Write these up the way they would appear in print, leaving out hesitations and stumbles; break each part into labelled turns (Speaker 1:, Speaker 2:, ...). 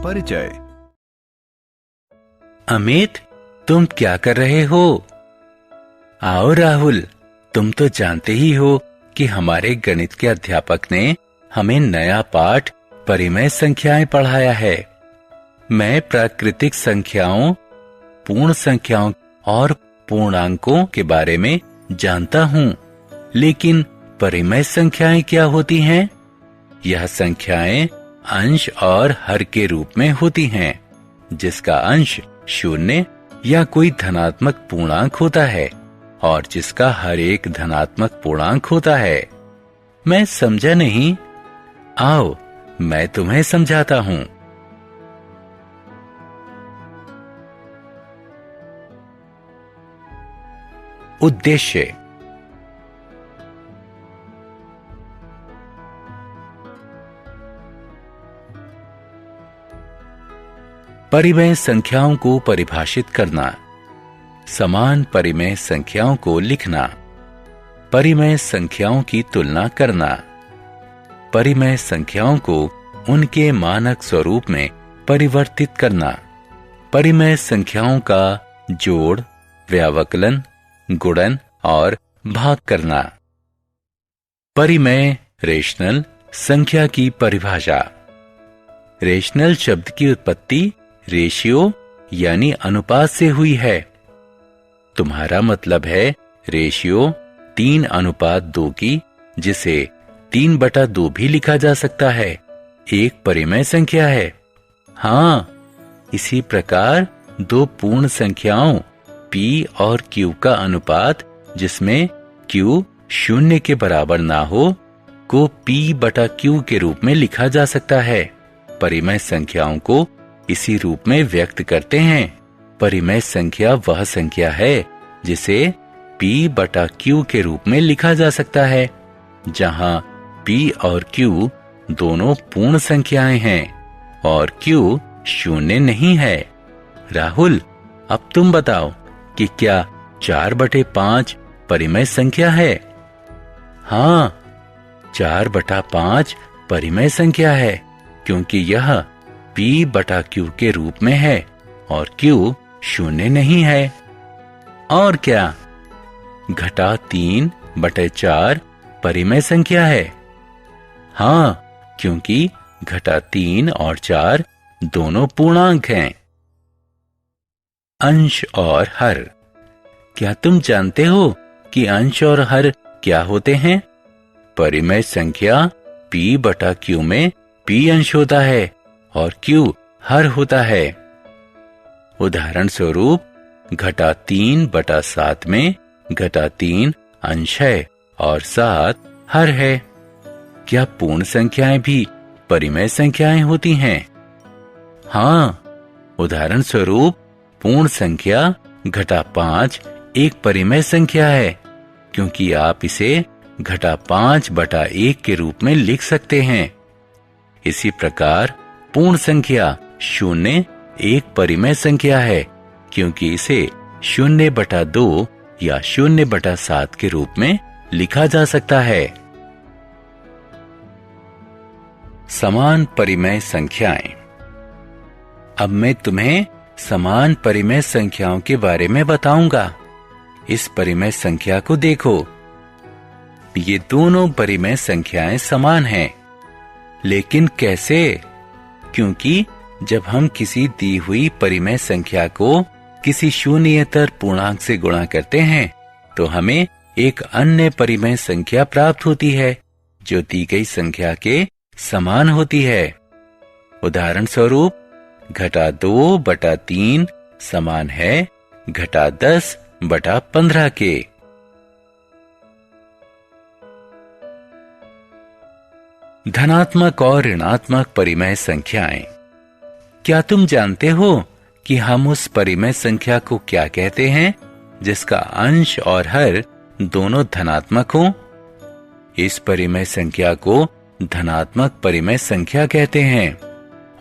Speaker 1: परिचय।
Speaker 2: अमित, तुम क्या कर रहे हो? आओ राहुल, तुम तो जानते ही हो कि हमारे गणित के अध्यापक ने हमें नया पाठ परिमेय संख्याएं पढ़ाया है। मैं प्राकृतिक संख्याओं, पूर्ण संख्याओं और पूर्णांकों के बारे में जानता हूँ, लेकिन परिमेय संख्याएं क्या होती हैं? यह संख्याएं अंश और हर के रूप में होती हैं, जिसका अंश शून्य या कोई धनात्मक पूर्णांक होता है और जिसका हर एक धनात्मक पूर्णांक होता है। मैं समझा नहीं? आओ, मैं तुम्हें समझाता हूँ। उद्देश्य। परिमेय संख्याओं को परिभाषित करना, समान परिमेय संख्याओं को लिखना, परिमेय संख्याओं की तुलना करना, परिमेय संख्याओं को उनके मानक स्वरूप में परिवर्तित करना, परिमेय संख्याओं का जोड़, व्यावकलन, गुणन और भाग करना। परिमेय रेशनल संख्या की परिभाषा। रेशनल शब्द की उत्पत्ति रेशियो यानी अनुपात से हुई है। तुम्हारा मतलब है रेशियो 3:2 की, जिसे 3/2 भी लिखा जा सकता है, एक परिमेय संख्या है। हाँ, इसी प्रकार दो पूर्ण संख्याओं P और Q का अनुपात, जिसमें Q 0 के बराबर ना हो, को P/Q के रूप में लिखा जा सकता है। परिमेय संख्याओं को इसी रूप में व्यक्त करते हैं। परिमेय संख्या वह संख्या है जिसे P/Q के रूप में लिखा जा सकता है, जहां P और Q दोनों पूर्ण संख्याएं हैं और Q 0 नहीं है। राहुल, अब तुम बताओ कि क्या 4/5 परिमेय संख्या है? हाँ, 4/5 परिमेय संख्या है, क्योंकि यह P/Q के रूप में है और Q 0 नहीं है। और क्या 3/4 परिमेय संख्या है? हाँ, क्योंकि 3 और 4 दोनों पूर्णांक हैं। अंश और हर। क्या तुम जानते हो कि अंश और हर क्या होते हैं? परिमेय संख्या P/Q में P अंश होता है और Q हर होता है। उदाहरण स्वरूप 3/7 में 3 अंश है और 7 हर है। क्या पूर्ण संख्याएं भी परिमेय संख्याएं होती हैं? हाँ, उदाहरण स्वरूप पूर्ण संख्या 5 एक परिमेय संख्या है, क्योंकि आप इसे 5/1 के रूप में लिख सकते हैं। इसी प्रकार पूर्ण संख्या 0 एक परिमेय संख्या है, क्योंकि इसे 0/2 या 0/7 के रूप में लिखा जा सकता है। समान परिमेय संख्याएं। अब मैं तुम्हें समान परिमेय संख्याओं के बारे में बताऊंगा। इस परिमेय संख्या को देखो। ये दोनों परिमेय संख्याएं समान हैं, लेकिन कैसे? क्योंकि जब हम किसी दी हुई परिमेय संख्या को किसी शून्येतर पूर्णांक से गुणा करते हैं, तो हमें एक अन्य परिमेय संख्या प्राप्त होती है, जो दी गई संख्या के समान होती है। उदाहरण स्वरूप 2/3 समान है 10/15 के। धनात्मक और ऋणात्मक परिमेय संख्याएं। क्या तुम जानते हो कि हम उस परिमेय संख्या को क्या कहते हैं जिसका अंश और हर दोनों धनात्मक हो? इस परिमेय संख्या को धनात्मक परिमेय संख्या कहते हैं।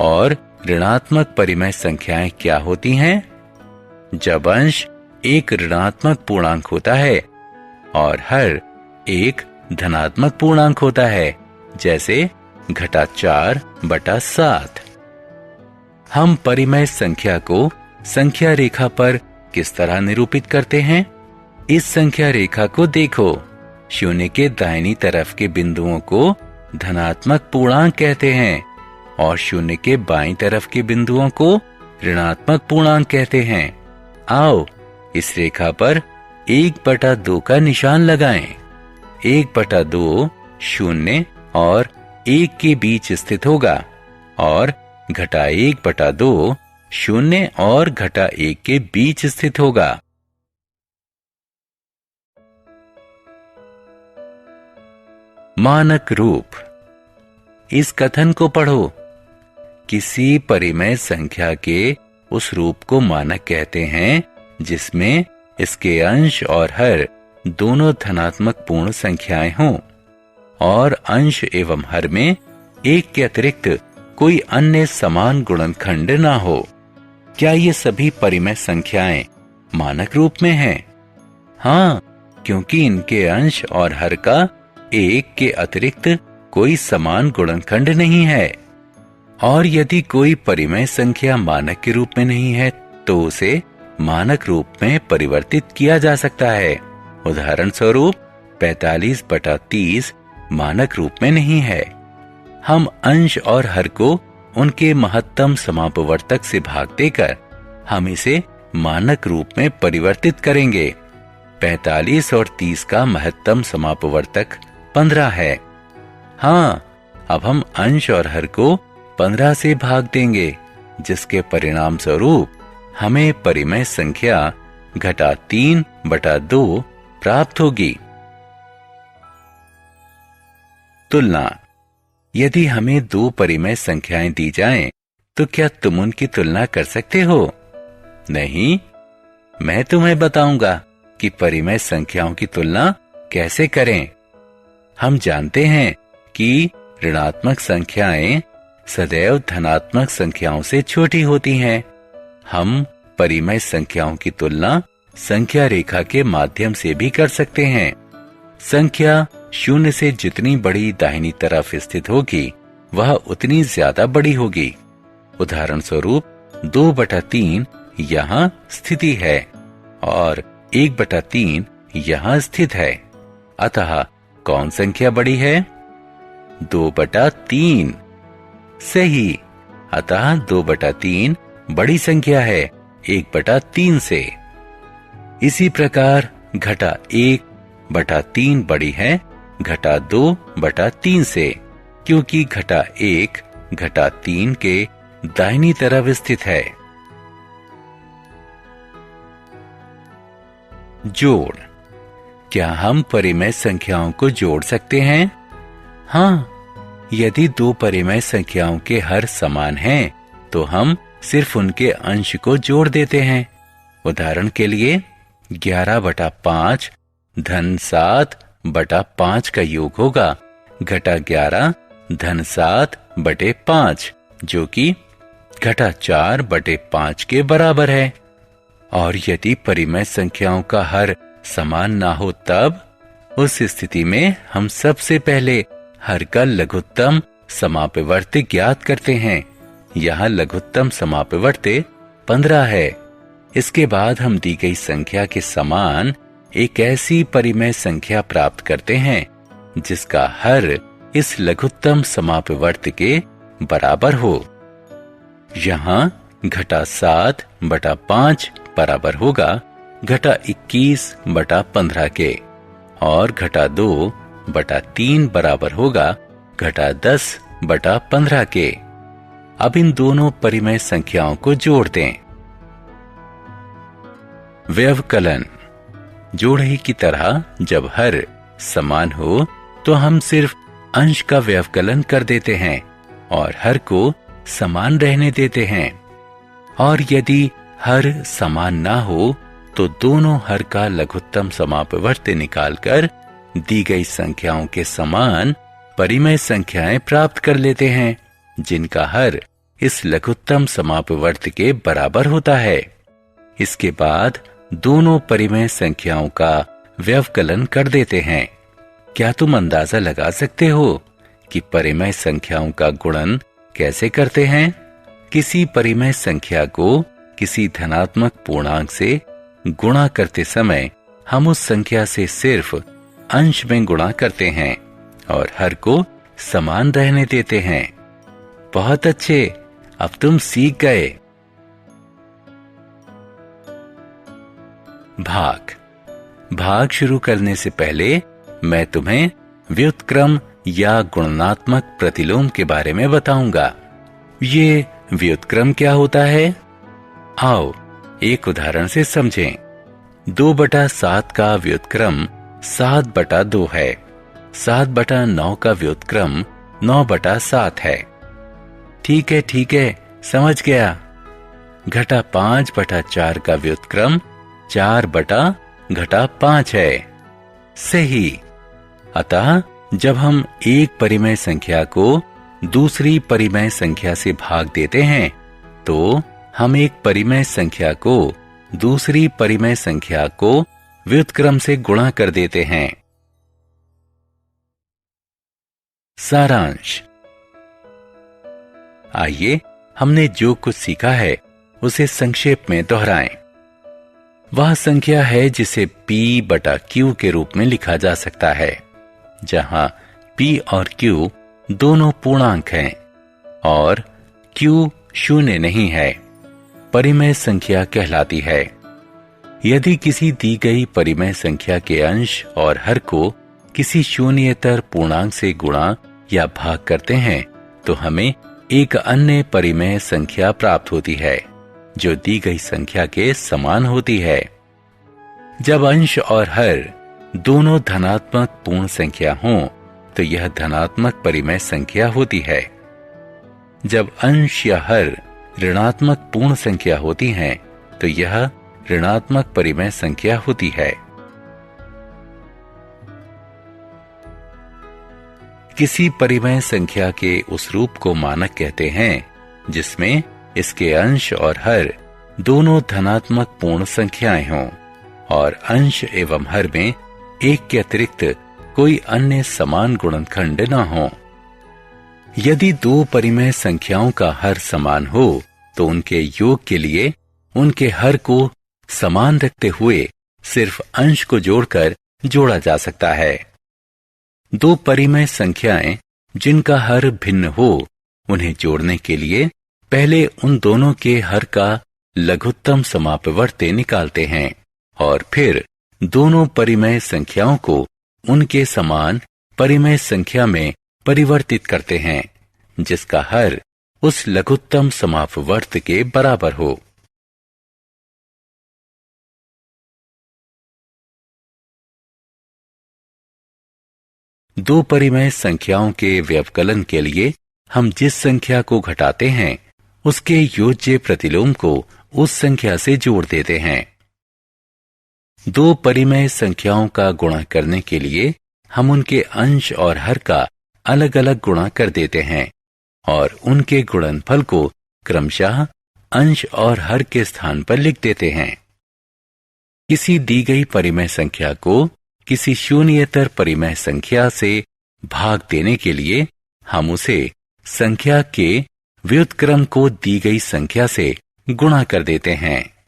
Speaker 2: और ऋणात्मक परिमेय संख्याएं क्या होती हैं? जब अंश एक ऋणात्मक पूर्णांक होता है और हर एक धनात्मक पूर्णांक होता है, जैसे 4/7। हम परिमेय संख्या को संख्या रेखा पर किस तरह निरूपित करते हैं? इस संख्या रेखा को देखो। शून्य के दाहिनी तरफ के बिंदुओं को धनात्मक पूर्णांक कहते हैं और शून्य के बाईं तरफ के बिंदुओं को ऋणात्मक पूर्णांक कहते हैं। आओ इस रेखा पर 1/2 का निशान लगाएं। 1/2 शून्य और 1 के बीच स्थित होगा और घटा 1/2 शून्य और घटा 1 के बीच स्थित होगा। मानक रूप। इस कथन को पढ़ो। किसी परिमेय संख्या के उस रूप को मानक कहते हैं जिसमें इसके अंश और हर दोनों धनात्मक पूर्ण संख्याएं हों और अंश एवं हर में एक के अतिरिक्त कोई अन्य समान गुणनखंड ना हो। क्या ये सभी परिमेय संख्याएं मानक रूप में हैं? हाँ, क्योंकि इनके अंश और हर का एक के अतिरिक्त कोई समान गुणनखंड नहीं है। और यदि कोई परिमेय संख्या मानक के रूप में नहीं है तो उसे मानक रूप में परिवर्तित किया जा सकता है। उदाहरण स्वरूप 45/30 मानक रूप में नहीं है। हम अंश और हर को उनके महत्तम समापवर्तक से भाग देकर हम इसे मानक रूप में परिवर्तित करेंगे। 45 और 30 का महत्तम समापवर्तक 15 है। हाँ, अब हम अंश और हर को 15 से भाग देंगे, जिसके परिणाम स्वरूप हमें परिमेय संख्या घटा 3/2 प्राप्त होगी। तुलना। यदि हमें दो परिमेय संख्याएं दी जाएं, तो क्या तुम उनकी तुलना कर सकते हो? नहीं, मैं तुम्हें बताऊंगा कि परिमेय संख्याओं की तुलना कैसे करें। हम जानते हैं कि ऋणात्मक संख्याएं सदैव धनात्मक संख्याओं से छोटी होती हैं। हम परिमेय संख्याओं की तुलना संख्या रेखा के माध्यम से भी कर सकते हैं। संख्या शून्य से जितनी बड़ी दाहिनी तरफ स्थित होगी, वह उतनी ज्यादा बड़ी होगी। उदाहरण स्वरूप 2/3 यहाँ स्थिति है और 1/3 यहाँ स्थित है। अतः कौन संख्या बड़ी है? 2/3। सही। अतः 2/3 बड़ी संख्या है 1/3 से। इसी प्रकार घटा 1/3 बड़ी है घटा 2/3 से, क्योंकि घटा 1 घटा 3 के दाहिनी तरफ स्थित है। जोड़। क्या हम परिमेय संख्याओं को जोड़ सकते हैं? हाँ, यदि दो परिमेय संख्याओं के हर समान हैं, तो हम सिर्फ उनके अंश को जोड़ देते हैं। उदाहरण के लिए 11/5 धन 7/5 का योग होगा घटा 11 धन 7/5, जो कि घटा 4/5 के बराबर है। और यदि परिमेय संख्याओं का हर समान ना हो, तब उस स्थिति में हम सबसे पहले हर का लघुत्तम समापवर्ती ज्ञात करते हैं। यहाँ लघुत्तम समापवर्ती 15 है। इसके बाद हम दी गई संख्या के समान एक ऐसी परिमेय संख्या प्राप्त करते हैं जिसका हर इस लघुत्तम समापवर्ती के बराबर हो। यहाँ घटा 7/5 बराबर होगा घटा 21/15 के और घटा 2/3 बराबर होगा घटा 10/15 के। अब इन दोनों परिमेय संख्याओं को जोड़ दें। व्यवकलन। जोड़े की तरह जब हर समान हो तो हम सिर्फ अंश का व्यवकलन कर देते हैं और हर को समान रहने देते हैं। और यदि हर समान ना हो तो दोनों हर का लघुत्तम समापवर्ती निकालकर दी गई संख्याओं के समान परिमेय संख्याएं प्राप्त कर लेते हैं, जिनका हर इस लघुत्तम समापवर्ती के बराबर होता है। इसके बाद दोनों परिमेय संख्याओं का व्यवकलन कर देते हैं। क्या तुम अंदाजा लगा सकते हो कि परिमेय संख्याओं का गुणन कैसे करते हैं? किसी परिमेय संख्या को किसी धनात्मक पूर्णांक से गुणा करते समय हम उस संख्या से सिर्फ अंश में गुणा करते हैं और हर को समान रहने देते हैं। बहुत अच्छे, अब तुम सीख गए। भाग शुरू करने से पहले मैं तुम्हें व्युत्क्रम या गुणनात्मक प्रतिलोम के बारे में बताऊंगा। ये व्युत्क्रम क्या होता है? आओ एक उदाहरण से समझें। 2/7 का व्युत्क्रम 7/2 है। 7/9 का व्युत्क्रम 9/7 है। ठीक है, समझ गया। घटा 5/4 का व्युत्क्रम 4/5 है। सही। अतः जब हम एक परिमेय संख्या को दूसरी परिमेय संख्या से भाग देते हैं तो हम एक परिमेय संख्या को दूसरी परिमेय संख्या को व्युत्क्रम से गुणा कर देते हैं। सारांश। आइए हमने जो कुछ सीखा है उसे संक्षेप में दोहराएं। वह संख्या है जिसे P/Q के रूप में लिखा जा सकता है, जहां P और Q दोनों पूर्णांक हैं और Q शून्य नहीं है। परिमेय संख्या कहलाती है। यदि किसी दी गई परिमेय संख्या के अंश और हर को किसी शून्येतर पूर्णांक से गुणा या भाग करते हैं तो हमें एक अन्य परिमेय संख्या प्राप्त होती है जो दी गई संख्या के समान होती है। जब अंश और हर दोनों धनात्मक पूर्ण संख्या हों तो यह धनात्मक परिमेय संख्या होती है। जब अंश या हर ऋणात्मक पूर्ण संख्या होती हैं तो यह ऋणात्मक परिमेय संख्या होती है। किसी परिमेय संख्या के उस रूप को मानक कहते हैं जिसमें इसके अंश और हर दोनों धनात्मक पूर्ण संख्याएं हों और अंश एवं हर में एक के अतिरिक्त कोई अन्य समान गुणनखंड न हो। यदि दो परिमेय संख्याओं का हर समान हो तो उनके योग के लिए उनके हर को समान रखते हुए सिर्फ अंश को जोड़कर जोड़ा जा सकता है। दो परिमेय संख्याएं जिनका हर भिन्न हो उन्हें जोड़ने के लिए पहले उन दोनों के हर का लघुत्तम समापवर्ती निकालते हैं और फिर दोनों परिमेय संख्याओं को उनके समान परिमेय संख्या में परिवर्तित करते हैं जिसका हर उस लघुत्तम समापवर्त के बराबर हो। दो परिमेय संख्याओं के व्यवकलन के लिए हम जिस संख्या को घटाते हैं उसके योज्य प्रतिलोम को उस संख्या से जोड़ देते हैं। दो परिमेय संख्याओं का गुणा करने के लिए हम उनके अंश और हर का अलग अलग गुणा कर देते हैं और उनके गुणनफल को क्रमशः अंश और हर के स्थान पर लिख देते हैं। किसी दी गई परिमेय संख्या को किसी शून्येतर परिमेय संख्या से भाग देने के लिए हम उसे संख्या के व्युत्क्रम को दी गई संख्या से गुणा कर देते हैं।